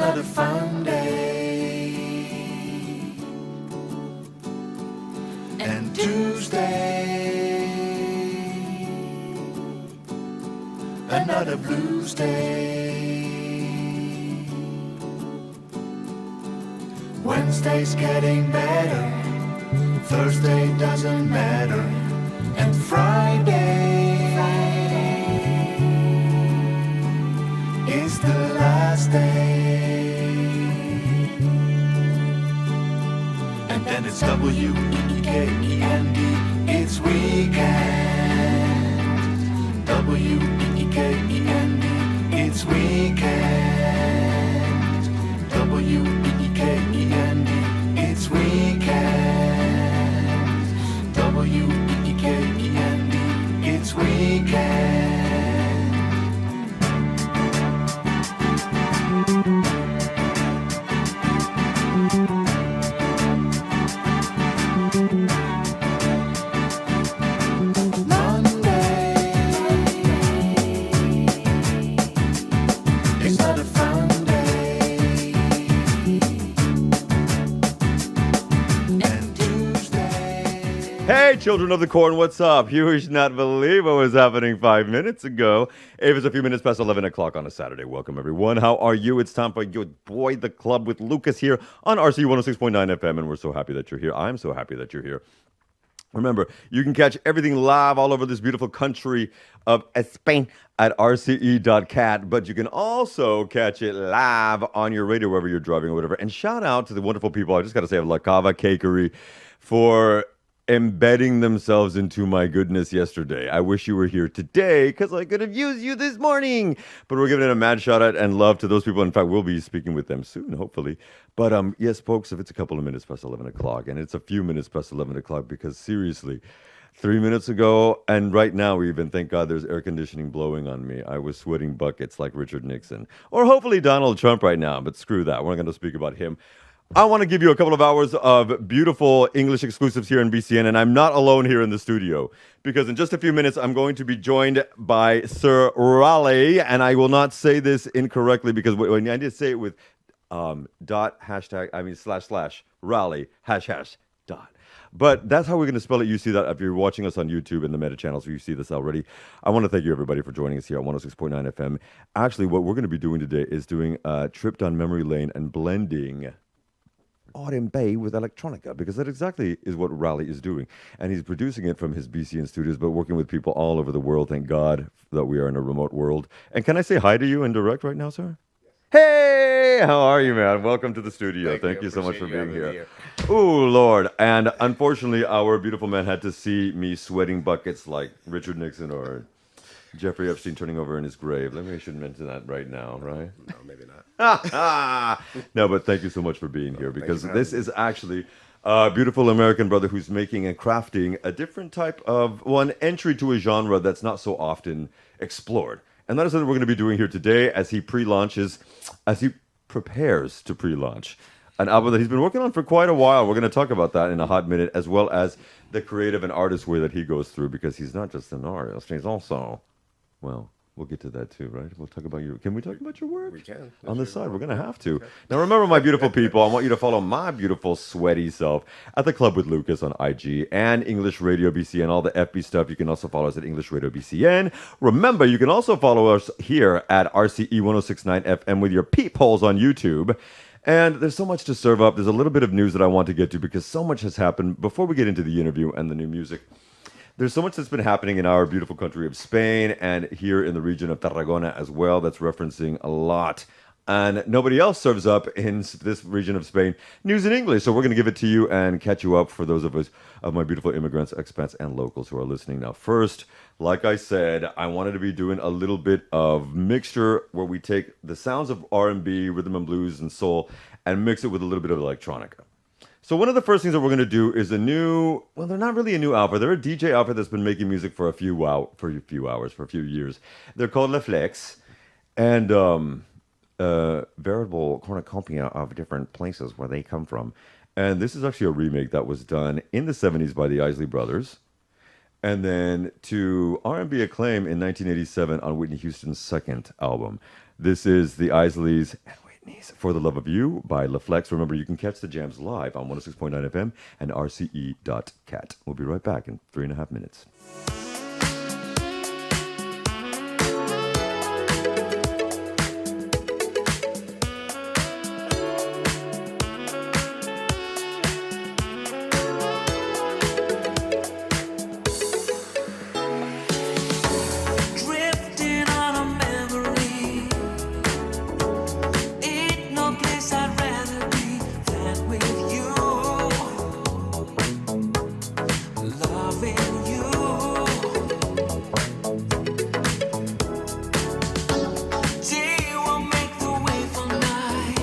not a fun day. And Tuesday, another blues day. Wednesday's getting better, Thursday doesn't matter, and Friday is the last day. And then it's W-E-E-K-E-N-D, it's weekend. W-E-E-K-E-N-D, it's weekend. W-E-E-K-E-N-D, it's weekend. W-E-E-K-E-N-D, it's weekend. Hey, children of the corn, what's up? You would not believe what was happening 5 minutes ago. It was a few minutes past 11 o'clock on a Saturday. Welcome, everyone. How are you? It's time for your boy, The Club with Lucas here on RC 106.9 FM, and we're so happy that you're here. I'm so happy that you're here. Remember, you can catch everything live all over this beautiful country of Spain at rce.cat, but you can also catch it live on your radio wherever you're driving or whatever. And shout out to the wonderful people, I just got to say, of La Cava Cakery for embedding themselves into my goodness yesterday. I wish you were here today because I could have used you this morning. But we're giving it a mad shout out and love to those people. In fact, we'll be speaking with them soon, hopefully. But yes, folks, if it's a couple of minutes past 11 o'clock, and it's a few minutes past 11 o'clock, because seriously, 3 minutes ago, and right now even, thank God there's air conditioning blowing on me. I was sweating buckets like Richard Nixon. Or hopefully Donald Trump right now, but screw that. We're not going to speak about him. I want to give you a couple of hours of beautiful English exclusives here in BCN, and I'm not alone here in the studio, because in just a few minutes, I'm going to be joined by Sir Raleigh, and I will not say this incorrectly, because when I did say it with slash Raleigh, dot. But that's how we're going to spell it. You see that if you're watching us on YouTube and the meta channels, you see this already. I want to thank you, everybody, for joining us here on 106.9 FM. Actually, what we're going to be doing today is doing a trip down memory lane and blending R&B with electronica, because that exactly is what Raleigh is doing. And he's producing it from his BCN studios, but working with people all over the world. Thank God that we are in a remote world. And can I say hi to you in direct right now, sir? Hey, how are you, man? Welcome to the studio. Thank you so much for being here. Oh, Lord. And unfortunately, our beautiful man had to see me sweating buckets like Richard Nixon or Jeffrey Epstein turning over in his grave. Maybe I shouldn't mention that right now, right? No, maybe not. No, but thank you so much for being here, because this is actually a beautiful American brother who's making and crafting a different type of entry to a genre that's not so often explored. And that is what we're going to be doing here today as he prepares to pre-launch an album that he's been working on for quite a while. We're going to talk about that in a hot minute, as well as the creative and artist way that he goes through, because he's not just an artist, he's also, well, we'll get to that too, right? We'll talk about your... Can we talk about your work? We can. On the side, we're going to have to. Okay. Now, remember, my beautiful people, I want you to follow my beautiful sweaty self at The Club with Lucas on IG and English Radio BCN, all the FB stuff. You can also follow us at English Radio BCN. Remember, you can also follow us here at RCE 106.9 FM with your peepholes on YouTube. And there's so much to serve up. There's a little bit of news that I want to get to, because so much has happened before we get into the interview and the new music. There's so much that's been happening in our beautiful country of Spain and here in the region of Tarragona as well, that's referencing a lot. And nobody else serves up in this region of Spain news in English. So we're going to give it to you and catch you up for those of us, of my beautiful immigrants, expats, and locals who are listening. Now, first, like I said, I wanted to be doing a little bit of mixture where we take the sounds of R&B, rhythm and blues, and soul, and mix it with a little bit of electronica. So one of the first things that we're going to do is they're not really a new outfit. They're a DJ outfit that's been making music for a few years. They're called Le Flex, and veritable cornucopia of different places where they come from. And this is actually a remake that was done in the 70s by the Isley Brothers, and then to R&B acclaim in 1987 on Whitney Houston's second album. This is the Isleys and Whitney. Whitney's For the Love of You by LaFlex. Remember, you can catch the jams live on 106.9 FM and rce.cat. We'll be right back in 3.5 minutes. Drifting on a memory, ain't no place I'd rather be than with you, loving you. Day will make the way for night.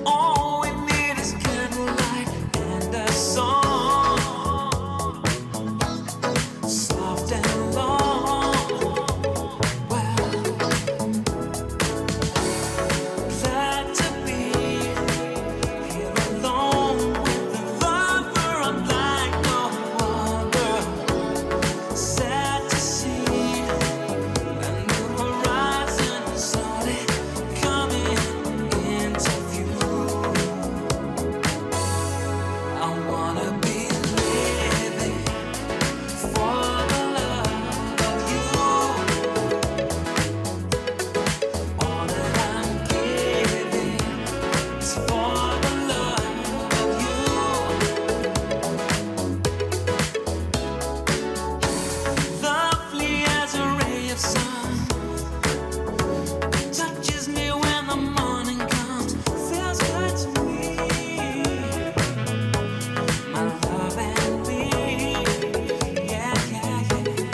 All we need is candlelight and a song, soft and long. Well, glad to be here alone with a lover unlike no other. Sad to see the new horizon slowly coming into view. I wanna be living for the love of you. All that I'm giving is for the love of you. Lovely as a ray of sun, touches me when the morning comes. Feels good to me, my love and me. Yeah, yeah, yeah.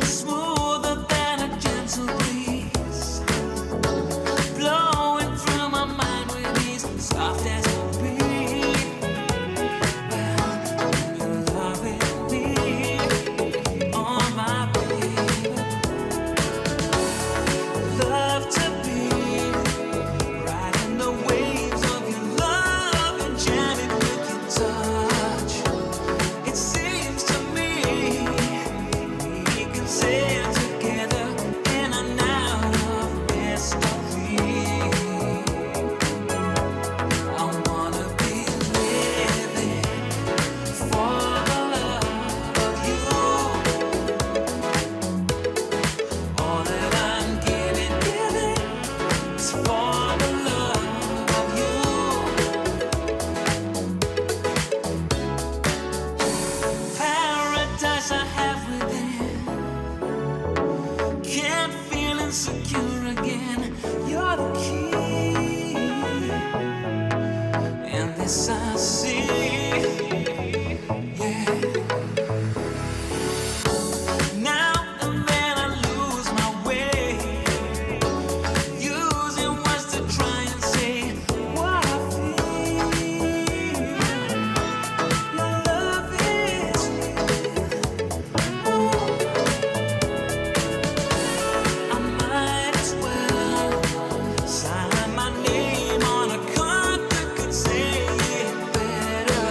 Smoother than a gentle breeze, blowing through my mind with ease, soft as a breeze. Well, you're loving me, oh my baby. Love to be riding the waves of your love and jamming with your touch. It seems to me we can sail together in and out of mystery. I wanna be living for the love of you. All that I'm giving is for the love of you. Paradise I have within, can't feel insecure again. You're the key, and this I see. Yeah. Now and then I lose my way, using words to try and say what I feel. Your love is real. I might as well sign my name on a card that could say it better.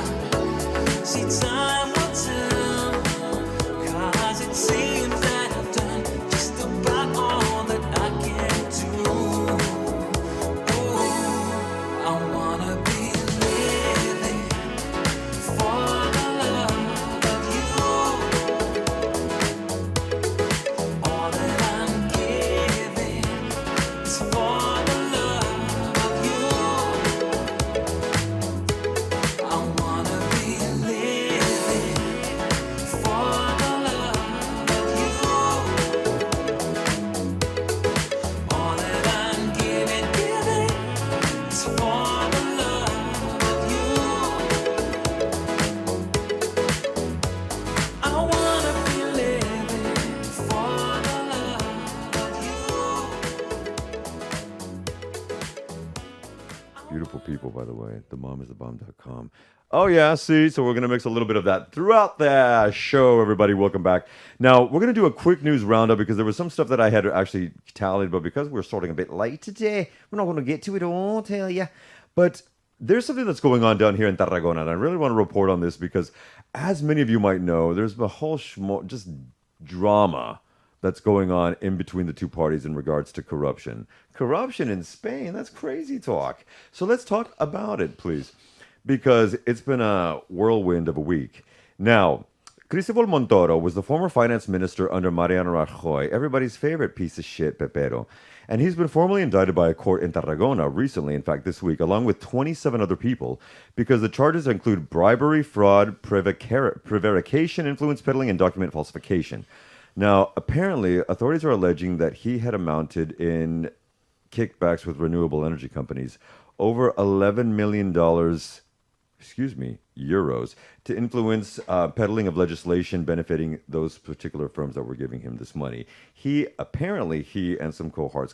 See, time will tell, 'cause it seems that I've done just about all that I can do. Oh, I wanna be living for the love of you. All that I'm giving is for the love of you. I wanna be living for the love of you. All that I'm giving is for the love of you. I wanna be living for the love of you. Beautiful people, by the way. TheMomIsTheBomb.com. Oh, yeah, see? So we're going to mix a little bit of that throughout the show, everybody. Welcome back. Now, we're going to do a quick news roundup because there was some stuff that I had actually tallied, but because we're starting a bit late today, we're not going to get to it all, I'll tell you. But there's something that's going on down here in Tarragona, and I really want to report on this because, as many of you might know, there's a whole just drama that's going on in between the two parties in regards to corruption. Corruption in Spain, that's crazy talk. So let's talk about it, please, because it's been a whirlwind of a week. Now, Cristóbal Montoro was the former finance minister under Mariano Rajoy, everybody's favorite piece of shit, Pepero. And he's been formally indicted by a court in Tarragona recently, in fact, this week, along with 27 other people, because the charges include bribery, fraud, prevarication, influence peddling, and document falsification. Now, apparently, authorities are alleging that he had amounted in kickbacks with renewable energy companies over $11 million, euros, to influence peddling of legislation benefiting those particular firms that were giving him this money. He and some cohorts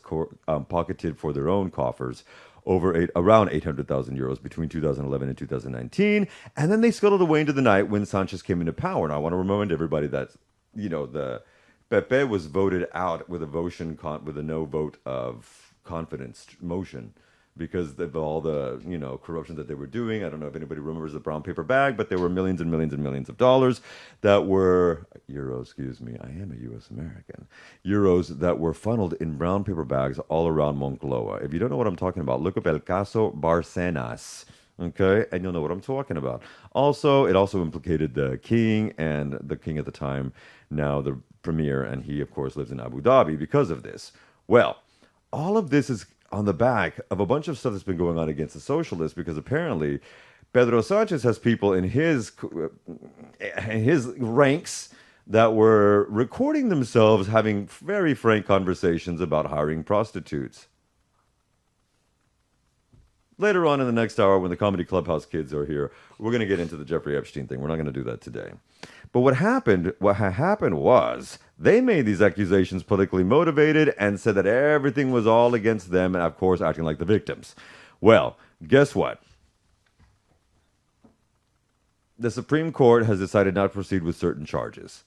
pocketed for their own coffers around 800,000 euros between 2011 and 2019, and then they scuttled away into the night when Sanchez came into power. And I want to remind everybody that the Pepe was voted out with a no vote of confidence motion, because of all the corruption that they were doing. I don't know if anybody remembers the brown paper bag, but there were millions and millions and millions of dollars that were euros. Excuse me, I am a U.S. American. Euros that were funneled in brown paper bags all around Moncloa. If you don't know what I'm talking about, look up El Caso Barcenas. Okay, and you'll know what I'm talking about. Also, it also implicated the king, and the king at the time, now the premier, and he, of course, lives in Abu Dhabi because of this. Well, all of this is on the back of a bunch of stuff that's been going on against the socialists, because apparently Pedro Sanchez has people in his ranks that were recording themselves having very frank conversations about hiring prostitutes. Later on in the next hour, when the Comedy Clubhouse kids are here, we're going to get into the Jeffrey Epstein thing. We're not going to do that today. But what happened was they made these accusations politically motivated and said that everything was all against them, and of course acting like the victims. Well, guess what? The Supreme Court has decided not to proceed with certain charges.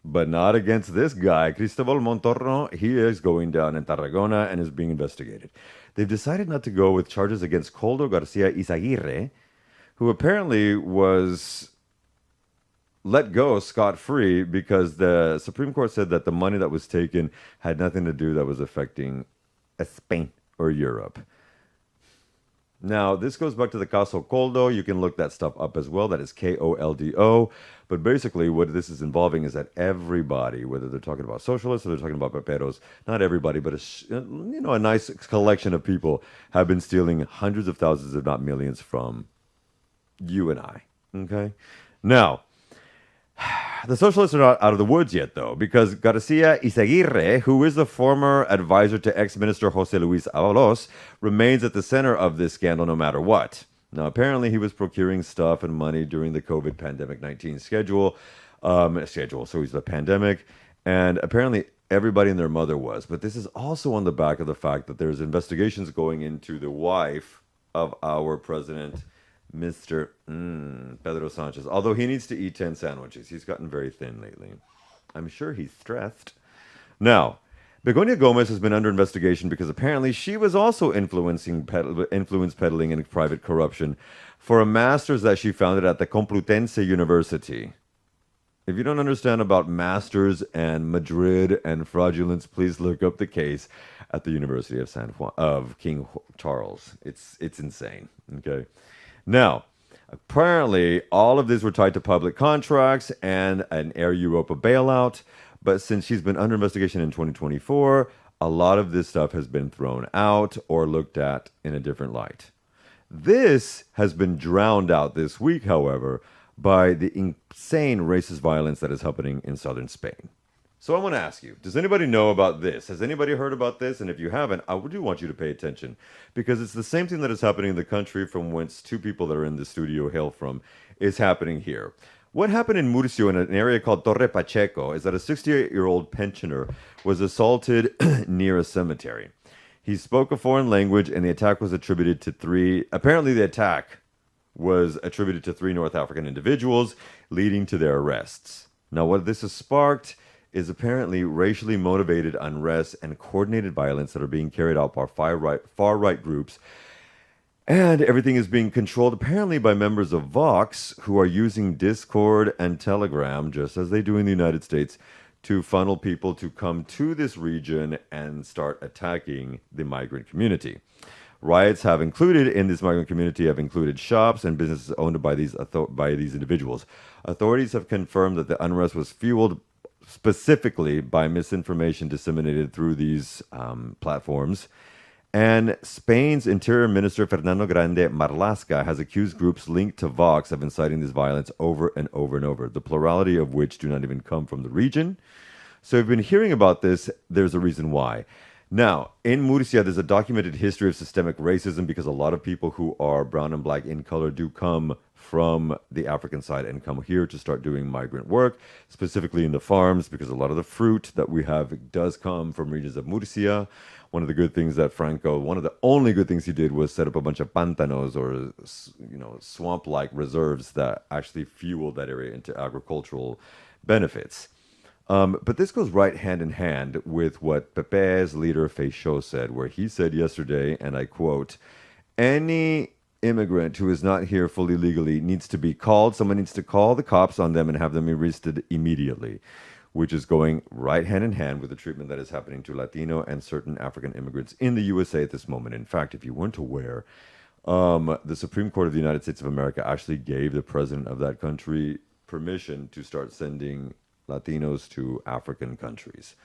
But not against this guy, Cristóbal Montoro. He is going down in Tarragona and is being investigated. They've decided not to go with charges against Koldo Garcia Izaguirre, who apparently was let go scot-free because the Supreme Court said that the money that was taken had nothing to do that was affecting Spain or Europe. Now, this goes back to the Caso Koldo. You can look that stuff up as well. That is Koldo. But basically, what this is involving is that everybody, whether they're talking about socialists or they're talking about peperos, not everybody, but a nice collection of people have been stealing hundreds of thousands, if not millions, from you and I. Okay? Now, the socialists are not out of the woods yet, though, because Garcia Izaguirre, who is the former advisor to ex-minister José Luis Ábalos, remains at the center of this scandal no matter what. Now, apparently, he was procuring stuff and money during the COVID pandemic-19 schedule, so he's the pandemic, and apparently everybody and their mother was. But this is also on the back of the fact that there's investigations going into the wife of our president, Mr. Pedro Sanchez. Although he needs to eat 10 sandwiches. He's gotten very thin lately. I'm sure he's stressed. Now, Begonia Gomez has been under investigation because apparently she was also influence peddling and private corruption for a master's that she founded at the Complutense University. If you don't understand about masters and Madrid and fraudulence, please look up the case at the University of King Charles. It's insane. Okay. Now, apparently, all of these were tied to public contracts and an Air Europa bailout. But since she's been under investigation in 2024, a lot of this stuff has been thrown out or looked at in a different light. This has been drowned out this week, however, by the insane racist violence that is happening in southern Spain. So I want to ask you, does anybody know about this? Has anybody heard about this? And if you haven't, I do want you to pay attention, because it's the same thing that is happening in the country from whence two people that are in the studio hail from is happening here. What happened in Murcia, in an area called Torre Pacheco, is that a 68-year-old pensioner was assaulted near a cemetery. He spoke a foreign language, and the attack was attributed to three North African individuals, leading to their arrests. Now, what this has sparked is apparently racially motivated unrest and coordinated violence that are being carried out by far-right groups. And everything is being controlled apparently by members of Vox, who are using Discord and Telegram, just as they do in the United States, to funnel people to come to this region and start attacking the migrant community. Riots have included in this migrant community have included shops and businesses owned by these individuals. Authorities have confirmed that the unrest was fueled specifically by misinformation disseminated through these platforms. And Spain's Interior Minister Fernando Grande Marlaska has accused groups linked to Vox of inciting this violence over and over and over, the plurality of which do not even come from the region. So we've been hearing about this. There's a reason why. Now, in Murcia, there's a documented history of systemic racism because a lot of people who are brown and black in color do come from the African side and come here to start doing migrant work, specifically in the farms, because a lot of the fruit that we have does come from regions of Murcia. One of the good things that Franco, one of the only good things he did was set up a bunch of pantanos or, swamp-like reserves that actually fueled that area into agricultural benefits. But this goes right hand in hand with what Pepe's leader Feixó said, where he said yesterday, and I quote, "Any immigrant who is not here fully legally needs to be called. Someone needs to call the cops on them and have them arrested immediately," which is going right hand in hand with the treatment that is happening to Latino and certain African immigrants in the USA at this moment. In fact, if you weren't aware, the Supreme Court of the United States of America actually gave the president of that country permission to start sending Latinos to African countries.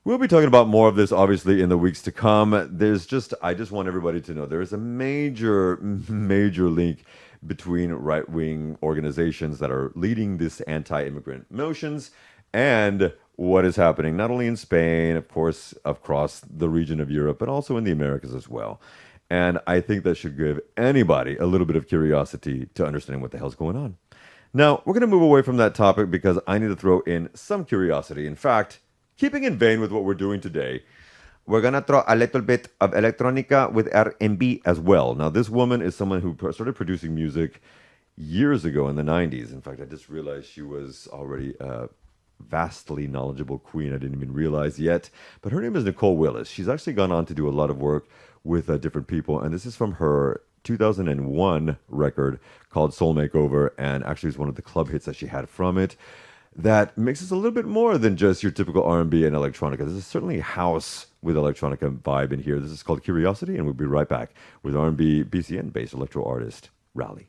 We'll be talking about more of this, obviously, in the weeks to come. I just want everybody to know there is a major link between right-wing organizations that are leading this anti-immigrant motions and what is happening, not only in Spain, of course, across the region of Europe, but also in the Americas as well. And I think that should give anybody a little bit of curiosity to understand what the hell's going on. Now, we're going to move away from that topic because I need to throw in some curiosity. In fact, keeping in vein with what we're doing today, we're going to throw a little bit of electronica with R&B as well. Now, this woman is someone who started producing music years ago in the 90s. In fact, I just realized she was already a vastly knowledgeable queen I didn't even realize yet. But her name is Nicole Willis. She's actually gone on to do a lot of work with different people. And this is from her 2001 record called Soul Makeover, and actually is one of the club hits that she had from it that mixes a little bit more than just your typical R&B and electronica. This is certainly house with electronica vibe in here. This is called Curiosity, and we'll be right back with R&B BCN-based electro artist Rally.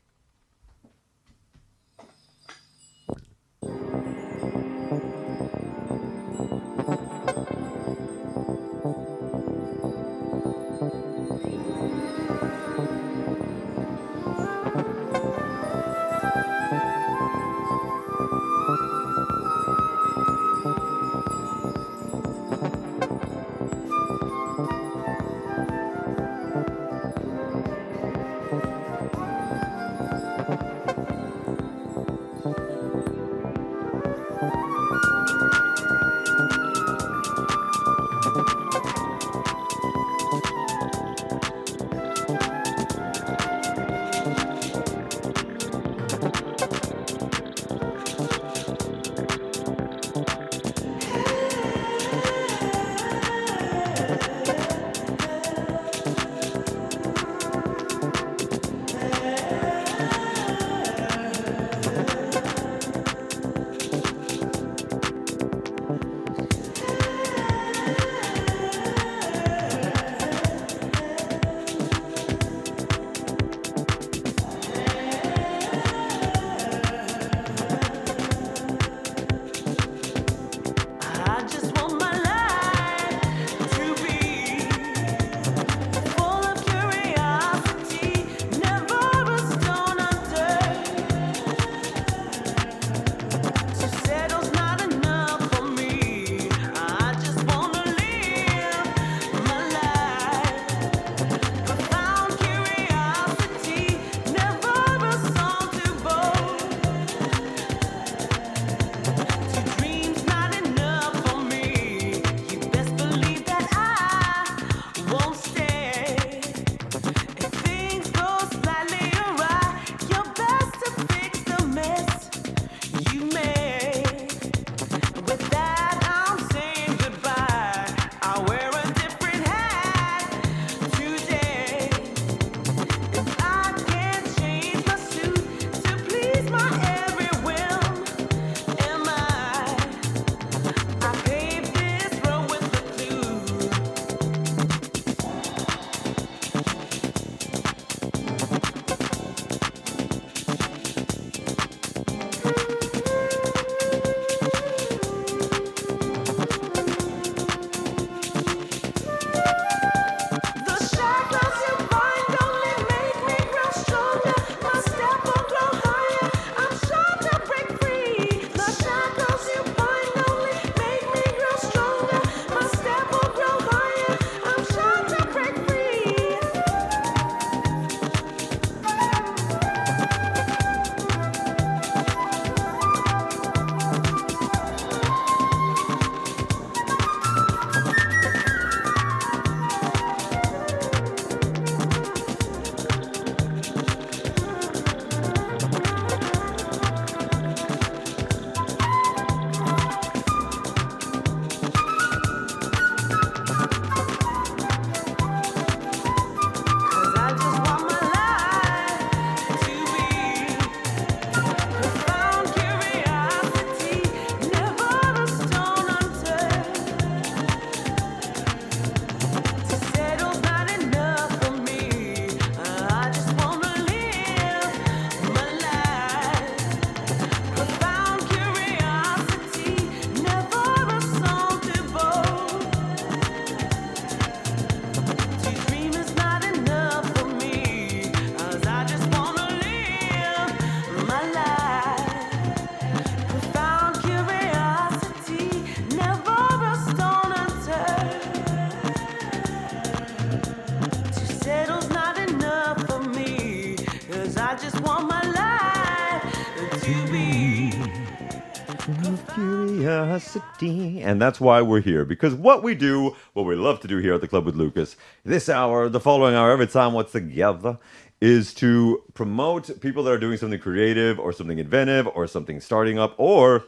curiosity. And that's why we're here. Because what we do, what we love to do here at the Club with Lucas, this hour, the following hour, every time we're together, is to promote people that are doing something creative or something inventive or something starting up or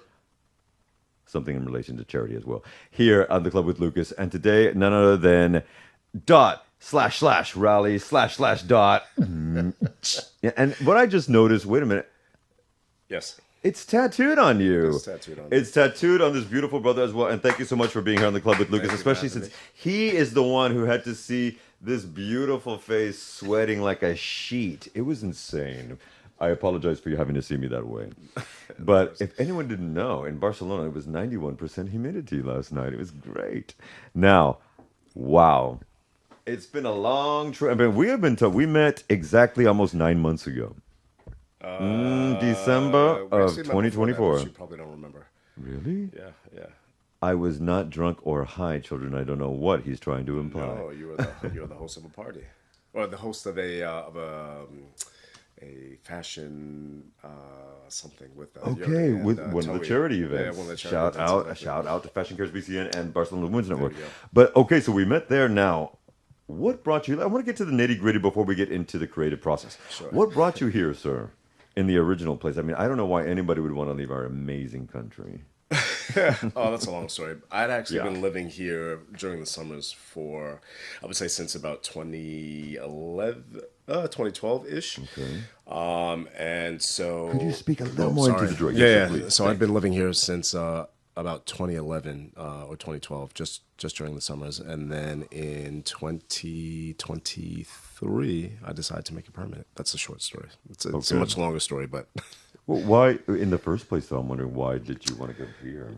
something in relation to charity as well here on the Club with Lucas. And today, none other than //rally // Yeah, and what I just noticed, wait a minute, Yes. it's tattooed on you. It's tattooed on me. It's tattooed on this beautiful brother as well. And thank you so much for being here on the Club with Lucas, Thank you for especially having since he is the one who had to see this beautiful face sweating like a sheet. It was insane. I apologize for you having to see me that way. But if anyone didn't know, in Barcelona, it was 91% humidity last night. It was great. Now, wow. It's been a long trip. I mean, we met exactly almost 9 months ago. December We of actually met before that, 2024. but you probably don't remember. Really? Yeah. I was not drunk or high, children. I don't know what he's trying to imply. No, you were the host of a party, or the host of a fashion something with Okay, Jurgen with and, one of the Toei. charity Yeah, events. one of the charity Shout events, out, exactly. shout out to Fashion Cares BCN and Barcelona Women's Network. you go. But okay, so we met there now. What brought you? I want to get to the nitty gritty before we get into the creative process. Sure. What brought you here, sir? In the original place. I mean, I don't know why anybody would want to leave our amazing country. Oh, that's a long story. I'd actually Yeah. been living here during the summers for, I would say, since about 2012-ish. Okay. And so... Could you speak a little Oh, more into sorry. the drawing? Yeah, Yes, yeah. please. So I've been living here since about 2011 or 2012, just during the summers. And then in 2023, I decided to make it permanent. That's a short story. It's a Okay. much longer story, but... Well, why, in the first place, though, I'm wondering, why did you want to go here?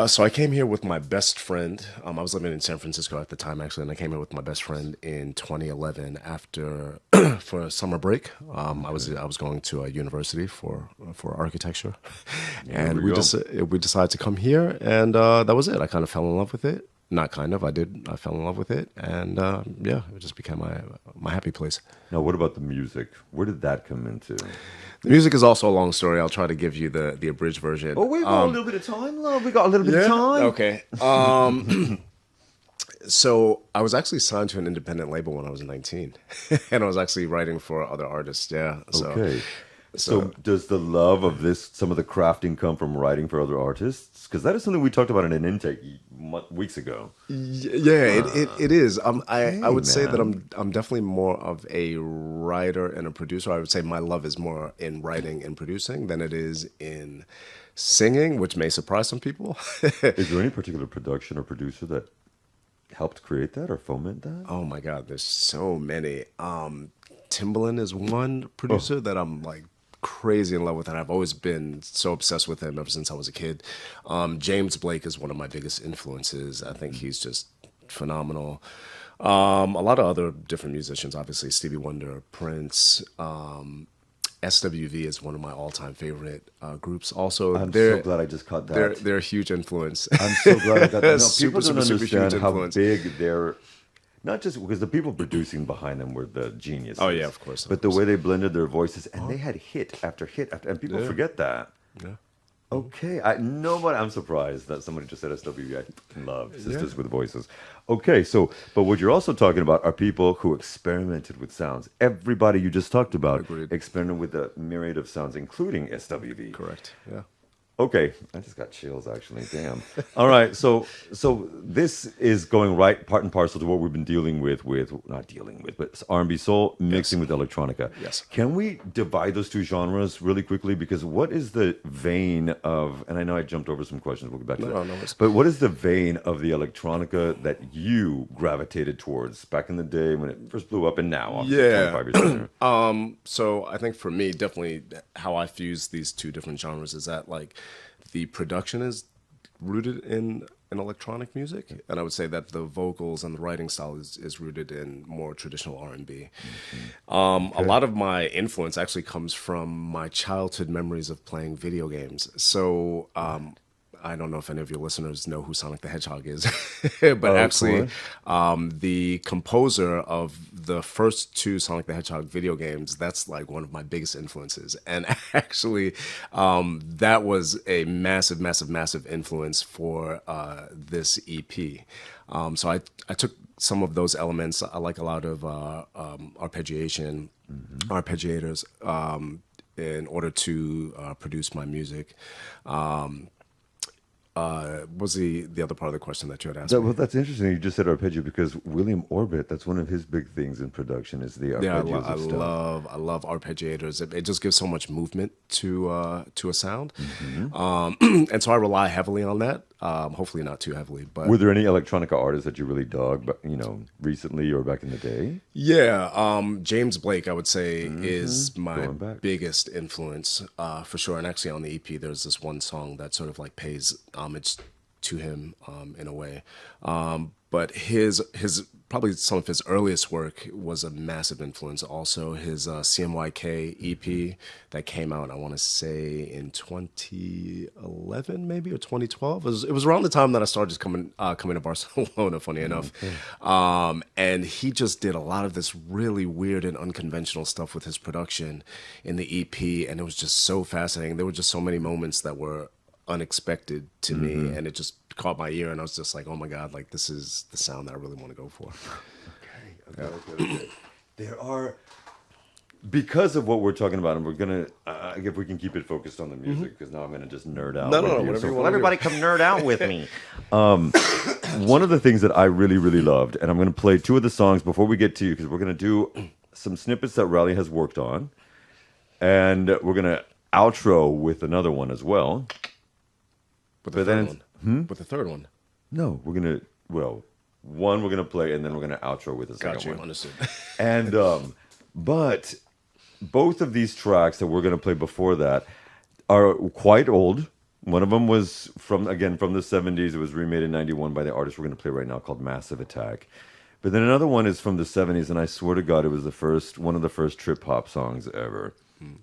So I came here with my best friend. I was living in San Francisco at the time, actually, and I came here with my best friend in 2011 after for a summer break. I was going to a university for architecture, and we we go. decided to come here, and that was it. I kind of fell in love with it. Not kind of, I did. I fell in love with it, and yeah, it just became my happy place. Now, what about the music? Where did that come into? The music is also a long story. I'll try to give you the abridged version. Oh, we got a little bit of time, love. We got a little bit of time. Okay. So I was actually signed to an independent label when I was 19, and I was actually writing for other artists. Yeah. So, Okay. So does the love of this, some of the crafting, come from writing for other artists? Because that is something we talked about in an intake weeks ago. Yeah, it is. I would say that man. I'm definitely more of a writer and a producer. I would say my love is more in writing and producing than it is in singing, which may surprise some people. Is there any particular production or producer that helped create that or foment that? Oh my God, there's so many. Timbaland is one producer that I'm like crazy in love with, and I've always been so obsessed with him ever since I was a kid. James Blake is one of my biggest influences. I think he's just phenomenal. A lot of other different musicians, obviously Stevie Wonder, Prince. SWV is one of my all-time favorite groups. Also, I'm so glad I just caught that. They're a huge influence. I'm so glad I got that. No, Super, people don't super, super understand huge how influence. big they're. Not just because the people producing behind them were the geniuses. Oh, yeah, of course, of But the course. way they blended their voices, and they had hit after hit after, and people Yeah. forget that. Yeah. Okay, I'm surprised that somebody just said SWV. I fucking love Sisters with Voices. Okay, so, but what you're also talking about are people who experimented with sounds. Everybody you just talked about Agreed. experimented with a myriad of sounds, including SWV. Correct. Yeah. Okay, I just got chills actually. Damn. All right, so this is going right part and parcel to what we've been dealing with not dealing with, but R&B soul mixing with electronica. Yes. Can we divide those two genres really quickly? Because what is the vein of? And I know I jumped over some questions. We'll get back to that. No worries. But what is the vein of the electronica that you gravitated towards back in the day when it first blew up, and now, obviously, Yeah. 25 years later? So I think for me, definitely how I fuse these two different genres is that like the production is rooted in electronic music, and I would say that the vocals and the writing style is rooted in more traditional R&B. A lot of my influence actually comes from my childhood memories of playing video games. So I don't know if any of your listeners know who Sonic the Hedgehog is, but actually, the composer of the first two Sonic the Hedgehog video games, that's like one of my biggest influences. And actually, that was a massive, massive, massive influence for this EP. So I took some of those elements. I like a lot of arpeggiation, arpeggiators, in order to produce my music. Was the other part of the question that you had asked me? Well, that's interesting. You just said arpeggio because William Orbit, that's one of his big things in production is the arpeggios of stuff. I love arpeggiators. It just gives so much movement to a sound, and so I rely heavily on that. Hopefully not too heavily. But Were there any electronica artists that you really dug, but recently or back in the day? yeah, James Blake, I would say, is my Going back. biggest influence for sure. And actually, on the EP, there's this one song that sort of like pays homage to him in a way. But his probably some of his earliest work was a massive influence. Also, his CMYK EP that came out, I want to say in 2011 maybe or 2012. It was around the time that I started just coming to Barcelona. Funny enough, and he just did a lot of this really weird and unconventional stuff with his production in the EP, and it was just so fascinating. There were just so many moments that were unexpected to me, and it just caught my ear, and I was just like, oh my god, like this is the sound that I really want to go for. Okay. There are, because of what we're talking about, and we're gonna, if we can keep it focused on the music, because now I'm gonna just nerd out. No, with you. whatever So you want. everybody come nerd out with me. One of the things that I really, really loved, and I'm gonna play two of the songs before we get to you, because we're gonna do some snippets that Riley has worked on, and we're gonna outro with another one as well. With the But then third one. With the third one. No, we're gonna one we're gonna play, and then we're gonna outro with the second Got you. one. Understood. And but both of these tracks that we're gonna play before that are quite old. One of them was from the 70s. It was remade in '91 by the artist we're gonna play right now called Massive Attack. But then another one is from the '70s, and I swear to God, it was one of the first trip hop songs ever.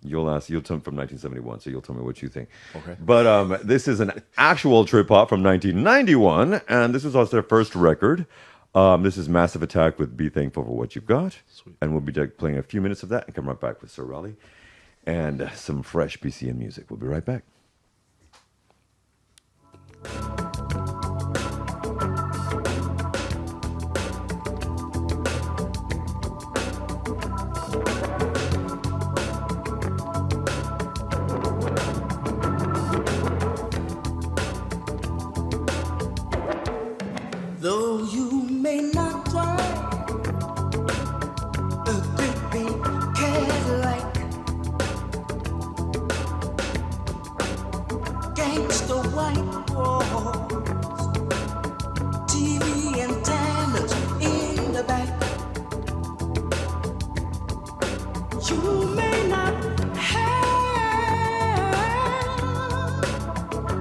You'll tell me from 1971, so you'll tell me what you think. Okay. But this is an actual trip hop from 1991, and this was also their first record. This is Massive Attack with Be Thankful for What You've Got. Sweet. And we'll be playing a few minutes of that and come right back with Sir Raleigh and some fresh BCN music. We'll be right back. Though you may not drive a great big Cadillac, gangsta white walls, TV antennas in the back. You may not have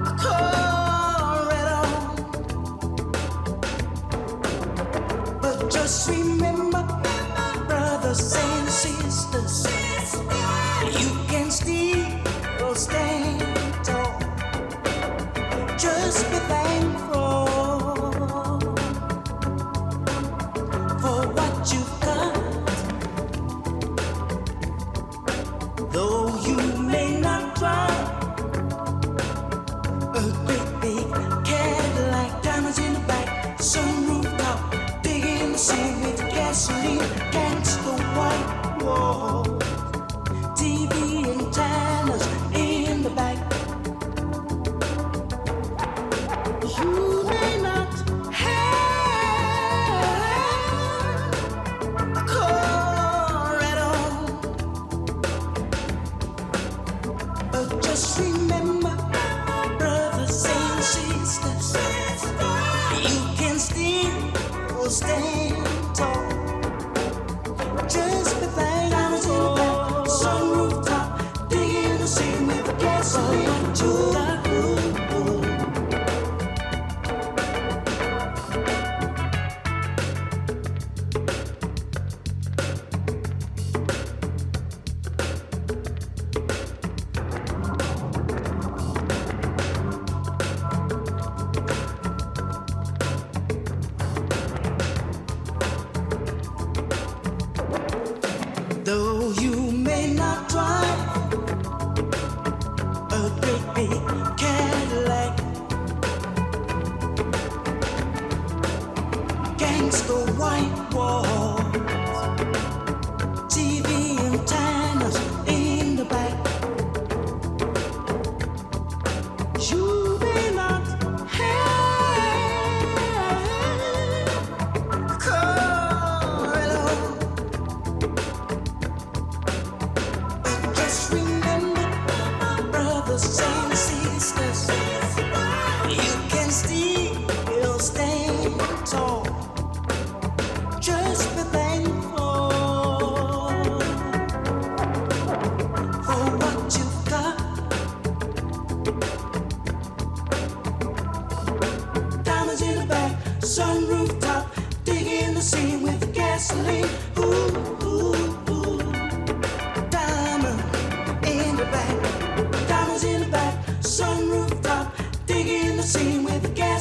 a car at all, but just remember, brothers and sisters, you can still stand tall. Just be thankful for what you've got. Though you may not drive a great big Cadillac, diamonds in the back, sunroof top, big in the sea with gasoline, gangsta white wall, TV antennas in the back. You may not have a car at all, but just remember, brothers and sisters, you can still stand tall. Just be thankful. Sunroof top, digging the sea with gasoline to the roof.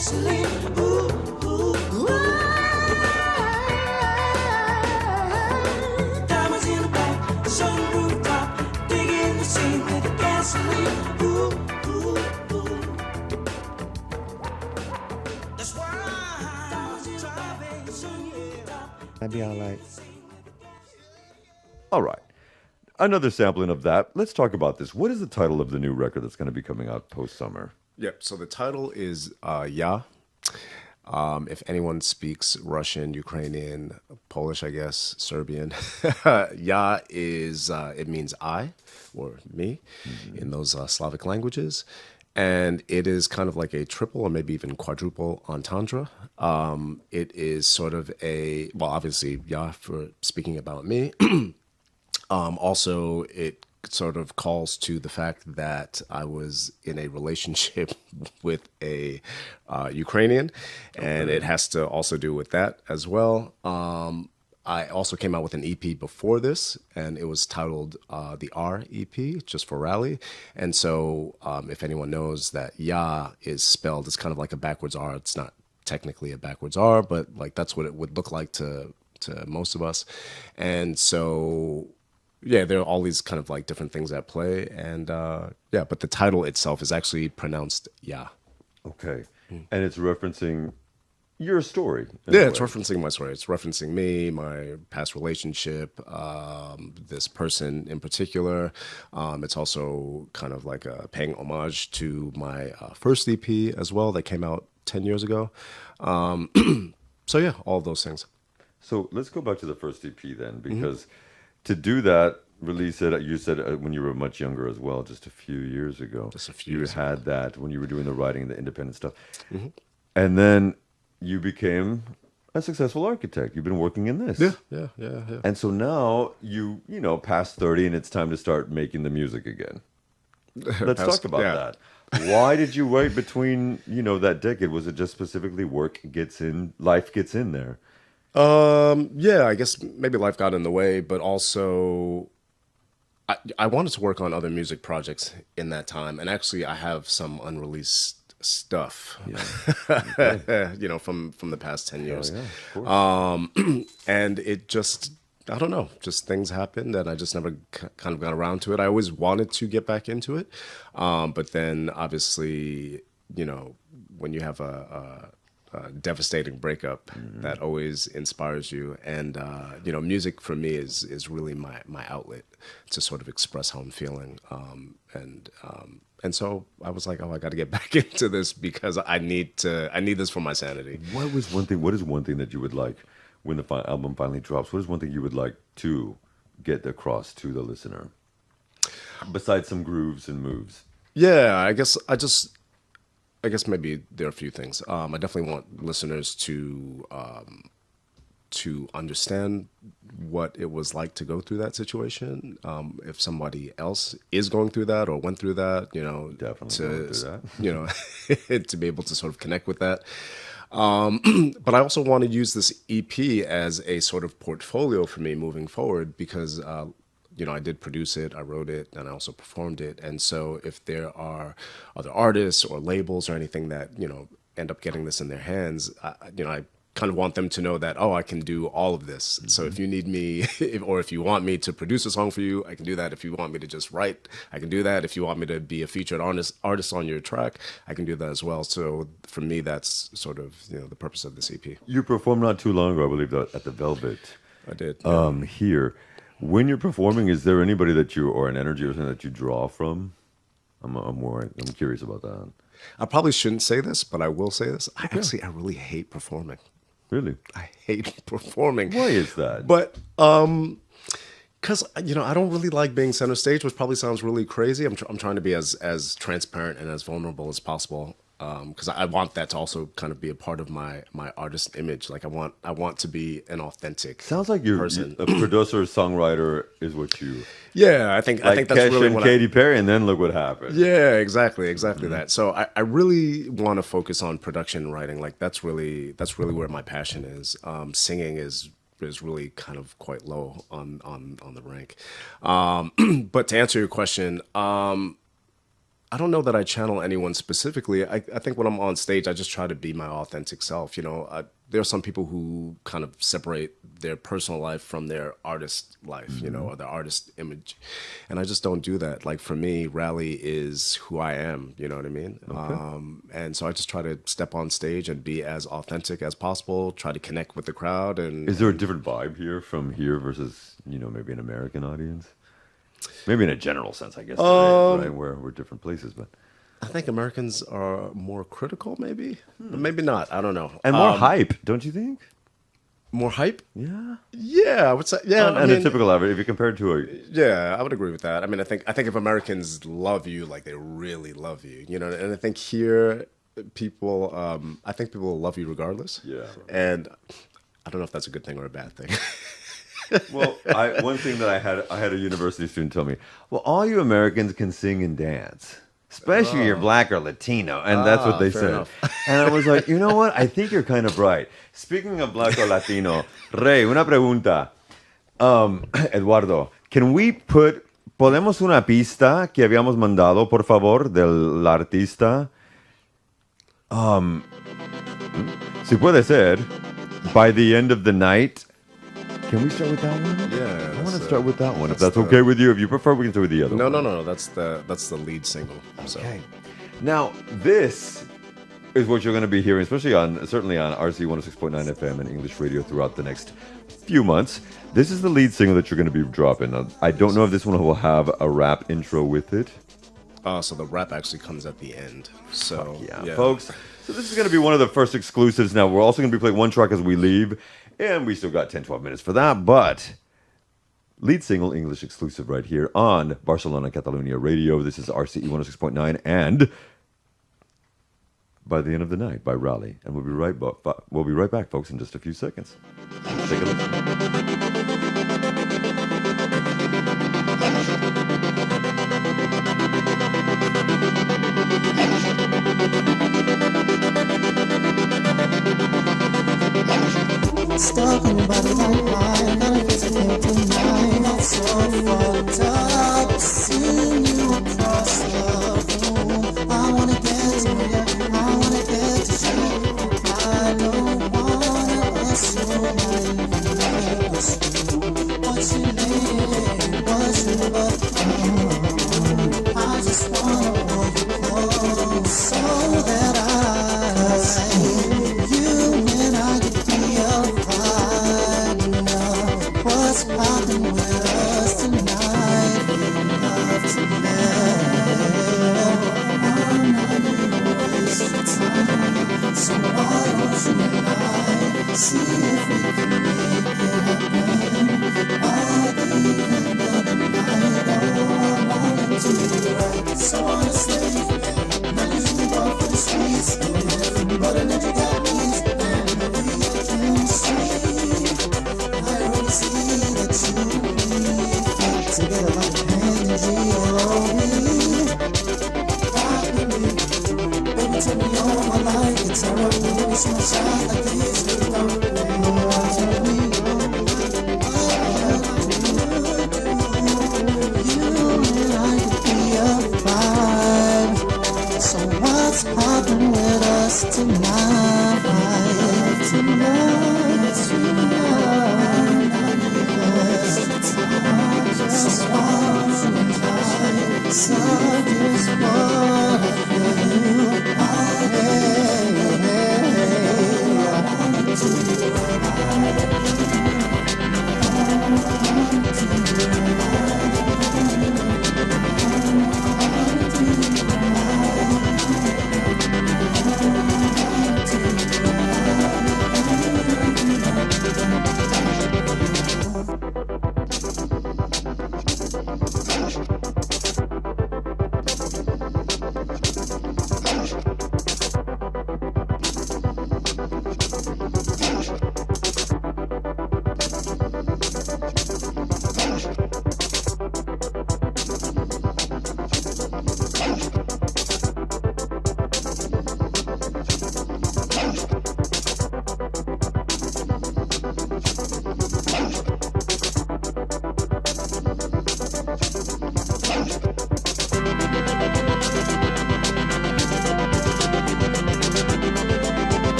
gasoline. Ooh, ooh, ooh. Diamonds in the back, sunroof top, digging the scene with the gasoline. Ooh, ooh, ooh. That's why I'm driving sunroof top. That'd be all right. All right. Another sampling of that. Let's talk about this. What is the title of the new record that's going to be coming out post summer? Yep. So the title is Ya. If anyone speaks Russian, Ukrainian, Polish, I guess, Serbian, Ya is it means I or me in those Slavic languages, and it is kind of like a triple or maybe even quadruple entendre. It is sort of obviously Ya for speaking about me. Also, it sort of calls to the fact that I was in a relationship with a Ukrainian, and it has to also do with that as well. I also came out with an EP before this, and it was titled the R EP, just for Rally. And so if anyone knows that Ya is spelled, it's kind of like a backwards R. It's not technically a backwards R, but like that's what it would look like to most of us. And so yeah, there are all these kind of like different things at play, and but the title itself is actually pronounced "ya." Okay. And it's referencing your story. in Yeah, a it's way. referencing my story. It's referencing me, my past relationship, this person in particular. It's also kind of like paying homage to my first EP as well that came out 10 years ago. So yeah, all of those things. So let's go back to the first EP then, because to do that, release it, you said when you were much younger as well, just a few years ago. Just a few You years had that when you were doing the writing and the independent stuff. And then you became a successful architect. You've been working in this. Yeah. And so now past 30 and it's time to start making the music again. Let's talk about that. Why did you wait between, that decade? Was it just specifically life gets in there? Yeah, I guess maybe life got in the way, but also I wanted to work on other music projects in that time. And actually I have some unreleased stuff, from the past 10 years. Yeah, of course. And it just, I don't know, just things happened and I just never kind of got around to it. I always wanted to get back into it. But then obviously, when you have a devastating breakup, that always inspires you. And, music for me is really my outlet to sort of express how I'm feeling. And so I was like, I got to get back into this because I need this for my sanity. What is one thing that you would like when the album finally drops? What is one thing you would like to get across to the listener? Besides some grooves and moves. Yeah, I guess maybe there are a few things. I definitely want listeners to understand what it was like to go through that situation. If somebody else is going through that or went through that, Definitely going through that. To be able to sort of connect with that. But I also want to use this EP as a sort of portfolio for me moving forward because I did produce it, I wrote it, and I also performed it. And so if there are other artists or labels or anything that, end up getting this in their hands, I kind of want them to know that, I can do all of this. So if you need me, if you want me to produce a song for you, I can do that. If you want me to just write, I can do that. If you want me to be a featured artist on your track, I can do that as well. So for me, that's sort of, the purpose of this EP. You performed not too long ago, I believe, at the Velvet. I did. Yeah. Here. When you're performing, is there anybody or an energy or something that you draw from? I'm curious about that. I probably shouldn't say this, but I will say this. I really hate performing. Really? I hate performing. Why is that? But because I don't really like being center stage, which probably sounds really crazy. I'm trying to be as transparent and as vulnerable as possible. Because I want that to also kind of be a part of my artist image. Like I want to be an authentic. Sounds like you're a producer, songwriter is what you. Yeah, I think that's Kesha really and what Katy Perry, and then look what happened. Yeah, exactly that. So I really want to focus on production and writing. Like that's really where my passion is. Singing is really kind of quite low on the rank. But to answer your question, I don't know that I channel anyone specifically. I think when I'm on stage, I just try to be my authentic self. There are some people who kind of separate their personal life from their artist life, or their artist image. And I just don't do that. Like for me, Rally is who I am, you know what I mean? And so I just try to step on stage and be as authentic as possible, try to connect with the crowd. And Is there a different vibe here from here versus, maybe an American audience? Maybe in a general sense, I guess, there is, right? We're different places, but... I think Americans are more critical, maybe. Maybe not. I don't know. And more hype, don't you think? More hype? Yeah. Yeah, I would say. Yeah, And a typical average, if you compare it to a... Yeah, I would agree with that. I mean, I think if Americans love you, like they really love you, and I think here, people, I think people will love you regardless. Yeah. And I don't know if that's a good thing or a bad thing. Well, one thing that I had a university student tell me, well, all you Americans can sing and dance, especially you're black or Latino. And that's what they fair said. enough. And I was like, you know what? I think you're kind of right. Speaking of black or Latino, Rey, una pregunta. Eduardo, podemos una pista que habíamos mandado, por favor, del artista? Si puede ser, by the end of the night. Can we start with that one? Yeah, I want to that's start with that one. If that's that's okay with you. If you prefer, we can start with the other one. No. That's the lead single. So. Okay. Now, this is what you're going to be hearing, certainly on RC 106.9 FM and English radio throughout the next few months. This is the lead single that you're going to be dropping. Now, I don't know if this one will have a rap intro with it. So the rap actually comes at the end. So Yeah, folks. So this is going to be one of the first exclusives. Now, we're also going to be playing one track as we leave, and we still got 10, 12 minutes for that, but lead single English exclusive right here on Barcelona Catalunya Radio. This is RCE 106.9 and By the End of the Night by Raleigh. And we'll be right back, folks, in just a few seconds. Take a listen. Stuck in your body like mine, none of it's okay tonight. It's so fucked up, seeing you across the room. I wanna get to you, I wanna get to you. I don't wanna assume what's your name, what's your love. I just wanna hold you close so that you and I could be alright. What's poppin' with us tonight? Love tonight. I'm not gonna waste your time. So why don't you and I see if we can make it happen? By the end of the night, oh, I wanna do you right. So honestly, not usually go for the streets, but I never got me. Together like a hand in G-O-E. Baby, turn me on my light, guitar up, and give me some shine like this. Turn me you and I could be a vibe. So what's poppin' with us tonight? Just want you and I, so just what I feel. I want to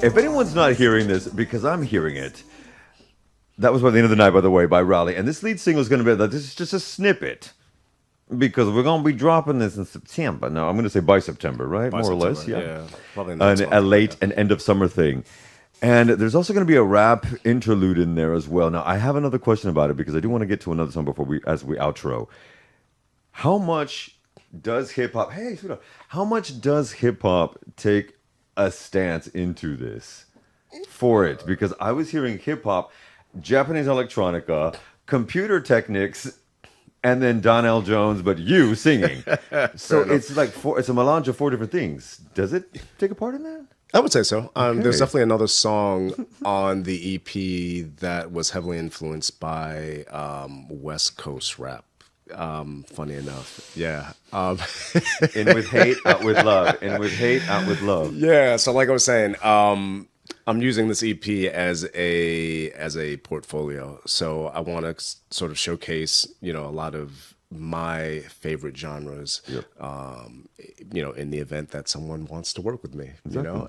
If anyone's not hearing this, because I'm hearing it, that was by the end of the night, by the way, by Raleigh. And this lead single is going to be like, this is just a snippet. Because we're going to be dropping this in September. No, I'm going to say by September, right? By More or less, September, yeah. Probably next month, A late and end of summer thing. And there's also going to be a rap interlude in there as well. Now, I have another question about it because I do want to get to another song before we outro. How much does hip hop, hey, sweetheart, how much does hip hop take a stance into this for it? Because I was hearing hip hop, Japanese electronica, computer techniques, and then Donnell Jones, but you singing. So it's like it's a melange of 4 different things. Does it take a part in that? I would say so. Okay. There's definitely another song on the EP that was heavily influenced by West Coast rap. Funny enough, yeah. In with hate, out with love. In with hate, out with love. Yeah. So, like I was saying, I'm using this EP as a portfolio. So I want to sort of showcase, a lot of my favorite genres. Yep. In the event that someone wants to work with me,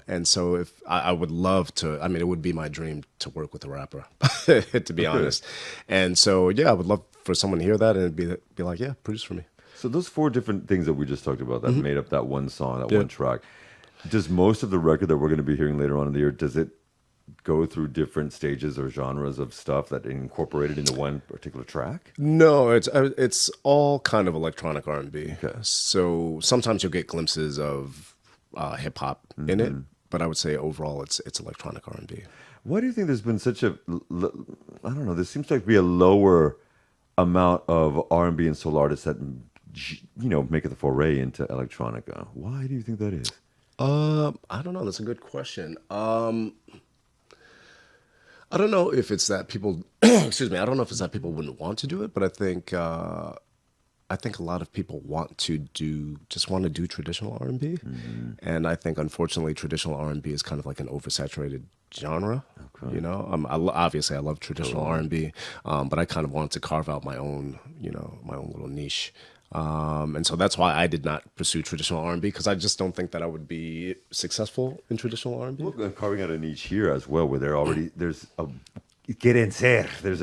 And so if I would love to, I mean, it would be my dream to work with a rapper, to be honest. And so, yeah, I would love for someone to hear that and be like, yeah, produce for me. So those 4 different things that we just talked about that made up that one song, that Yeah. one track. Does most of the record that we're going to be hearing later on in the year, does it go through different stages or genres of stuff that incorporated into one particular track? No, it's all kind of electronic R&B. Okay. So sometimes you'll get glimpses of hip hop in it, but I would say overall it's electronic R&B. Why do you think there's been such a, I don't know, there seems to be a lower amount of R&B and soul artists that, make it the foray into electronica? Why do you think that is? I don't know. That's a good question. I don't know if it's that people, excuse me. I don't know if it's that people wouldn't want to do it, but I think a lot of people want to do traditional R&B, and I think unfortunately traditional R&B is kind of like an oversaturated genre. Okay. Obviously I love traditional R&B, but I kind of wanted to carve out my own little niche. And so that's why I did not pursue traditional R&B, because I just don't think that I would be successful in traditional R&B. Well, carving out a niche here as well, where there's a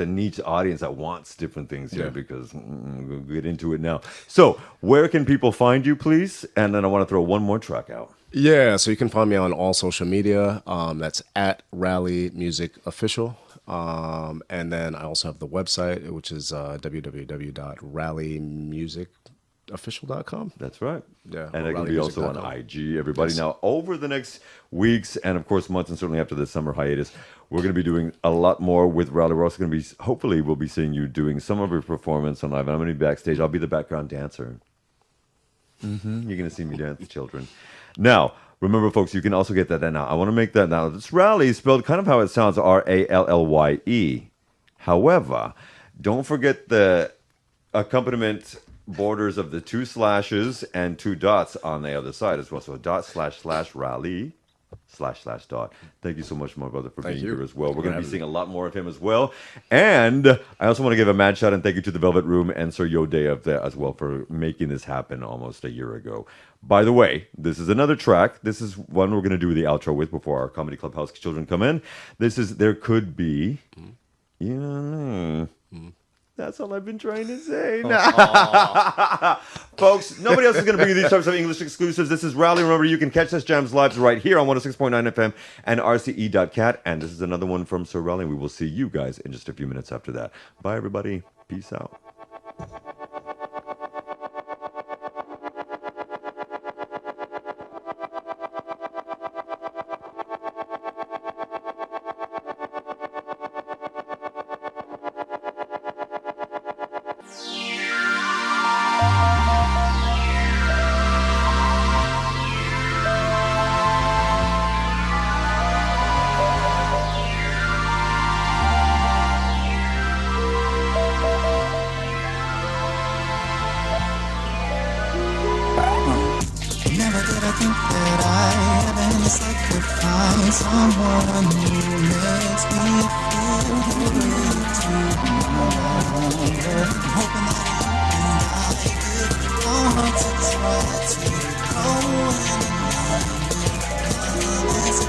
niche audience that wants different things here, because we'll get into it now. So where can people find you, please? And then I want to throw one more track out. Yeah, so you can find me on all social media. That's at Rally Music Official. And then I also have the website, which is www.rallymusicofficial.com. That's right. Yeah, And it can be also on IG, everybody. Yes. Now, over the next weeks and, of course, months, and certainly after the summer hiatus, we're going to be doing a lot more with Raleigh. We're also going to be, hopefully, we'll be seeing you doing some of your performance on live. And I'm going to be backstage. I'll be the background dancer. You're going to see me dance, children. Now, remember, folks, you can also get that now. I want to make that now. It's Raleigh, spelled kind of how it sounds, Rallye. However, don't forget the accompaniment borders of the 2 slashes and 2 dots on the other side as well. So // Raleigh // Thank you so much, my brother, for being here as well. We're going to be seeing a lot more of him as well. And I also want to give a mad shout and thank you to the Velvet Room and Sir Yode of that as well for making this happen almost a year ago. By the way, this is another track. This is one we're going to do the outro with before our Comedy Clubhouse children come in. This is There Could Be. That's all I've been trying to say. Folks, nobody else is going to bring you these types of English exclusives. This is Raleigh. Remember, you can catch this Jams live right here on 106.9 FM and RCE.cat. And this is another one from Sir Raleigh. We will see you guys in just a few minutes after that. Bye, everybody. Peace out. Never did I think that I ever could find someone who makes me feel the way tomorrow. Hoping that you and I could want to try to go and it's a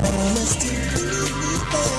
Honest to be there.